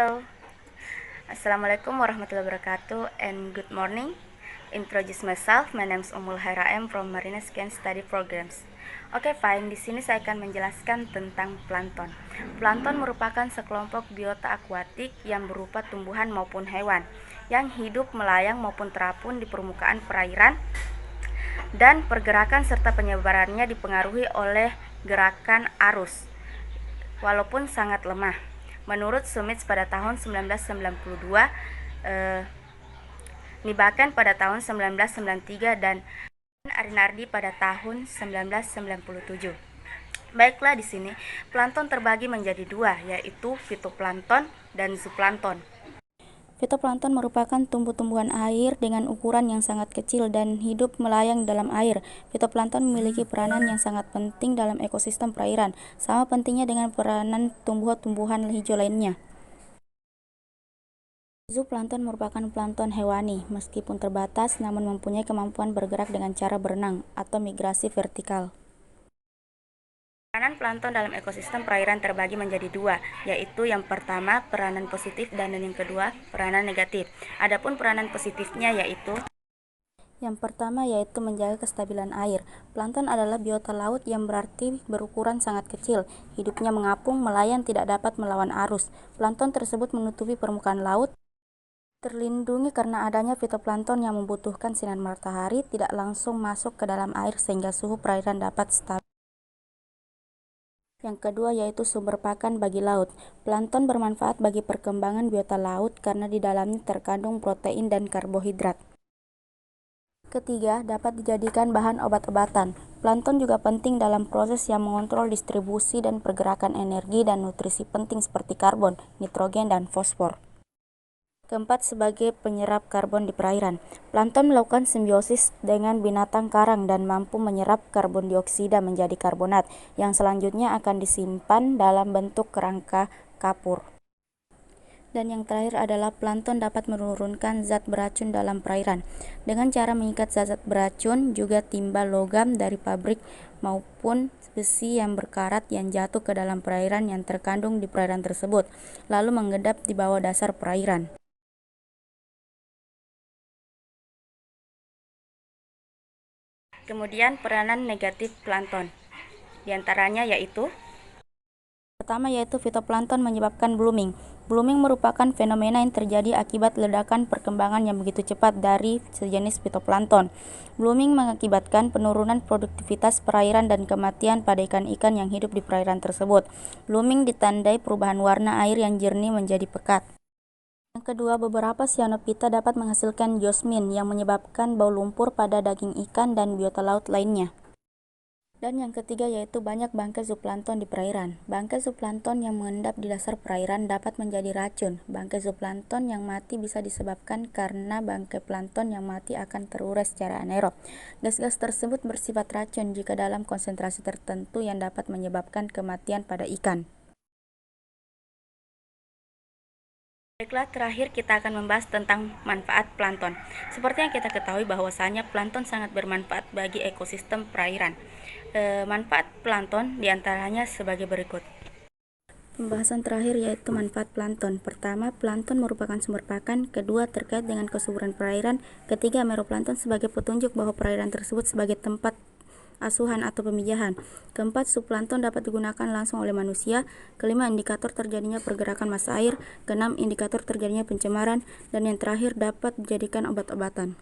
Halo, Assalamualaikum warahmatullahi wabarakatuh and good morning. Introduce myself, my name is Umul Haira M from Marine Science Study Programs. Oke, fine. Di sini saya akan menjelaskan tentang plankton. Plankton merupakan sekelompok biota akuatik yang berupa tumbuhan maupun hewan yang hidup melayang maupun terapung di permukaan perairan, dan pergerakan serta penyebarannya dipengaruhi oleh gerakan arus, walaupun sangat lemah. Menurut Summits pada tahun 1992, Nibakan pada tahun 1993, dan Arinardi pada tahun 1997. Baiklah, di sini plankton terbagi menjadi dua, yaitu fitoplankton dan zooplankton. Fitoplankton merupakan tumbuh-tumbuhan air dengan ukuran yang sangat kecil dan hidup melayang dalam air. Fitoplankton memiliki peranan yang sangat penting dalam ekosistem perairan, sama pentingnya dengan peranan tumbuh-tumbuhan hijau lainnya. Zooplankton merupakan plankton hewani, meskipun terbatas namun mempunyai kemampuan bergerak dengan cara berenang atau migrasi vertikal. Peranan plankton dalam ekosistem perairan terbagi menjadi dua, yaitu yang pertama peranan positif dan yang kedua peranan negatif. Adapun peranan positifnya yaitu yang pertama yaitu menjaga kestabilan air. Plankton adalah biota laut yang berarti berukuran sangat kecil. Hidupnya mengapung, melayang, tidak dapat melawan arus. Plankton tersebut menutupi permukaan laut, terlindungi karena adanya fitoplankton yang membutuhkan sinar matahari tidak langsung masuk ke dalam air sehingga suhu perairan dapat stabil. Yang kedua yaitu sumber pakan bagi laut. Plankton bermanfaat bagi perkembangan biota laut karena di dalamnya terkandung protein dan karbohidrat. Ketiga, dapat dijadikan bahan obat-obatan. Plankton juga penting dalam proses yang mengontrol distribusi dan pergerakan energi dan nutrisi penting seperti karbon, nitrogen, dan fosfor. Keempat, sebagai penyerap karbon di perairan. Plankton melakukan simbiosis dengan binatang karang dan mampu menyerap karbon dioksida menjadi karbonat, yang selanjutnya akan disimpan dalam bentuk kerangka kapur. Dan yang terakhir adalah plankton dapat menurunkan zat beracun dalam perairan dengan cara mengikat zat-zat beracun, juga timbal logam dari pabrik maupun besi yang berkarat yang jatuh ke dalam perairan yang terkandung di perairan tersebut, lalu mengendap di bawah dasar perairan. Kemudian peranan negatif plankton, diantaranya yaitu pertama yaitu fitoplankton menyebabkan blooming. Blooming merupakan fenomena yang terjadi akibat ledakan perkembangan yang begitu cepat dari sejenis fitoplankton. Blooming mengakibatkan penurunan produktivitas perairan dan kematian pada ikan-ikan yang hidup di perairan tersebut. Blooming ditandai perubahan warna air yang jernih menjadi pekat. Yang kedua, beberapa cyanophyta dapat menghasilkan geosmin yang menyebabkan bau lumpur pada daging ikan dan biota laut lainnya. Dan yang ketiga yaitu banyak bangkai zooplankton di perairan. Bangkai zooplankton yang mengendap di dasar perairan dapat menjadi racun. Bangkai zooplankton yang mati bisa disebabkan karena bangkai plankton yang mati akan terurai secara anaerob. Gas-gas tersebut bersifat racun jika dalam konsentrasi tertentu yang dapat menyebabkan kematian pada ikan. Baiklah, terakhir kita akan membahas tentang manfaat plankton. Seperti yang kita ketahui bahwasanya plankton sangat bermanfaat bagi ekosistem perairan. Manfaat plankton diantaranya sebagai berikut. Pembahasan terakhir yaitu manfaat plankton. Pertama, plankton merupakan sumber pakan. Kedua, terkait dengan kesuburan perairan. Ketiga, meroplankton sebagai petunjuk bahwa perairan tersebut sebagai tempat asuhan atau pemijahan. Keempat, zooplankton dapat digunakan langsung oleh manusia. Kelima, indikator terjadinya pergerakan massa air. Keenam, indikator terjadinya pencemaran. Dan yang terakhir, dapat dijadikan obat-obatan.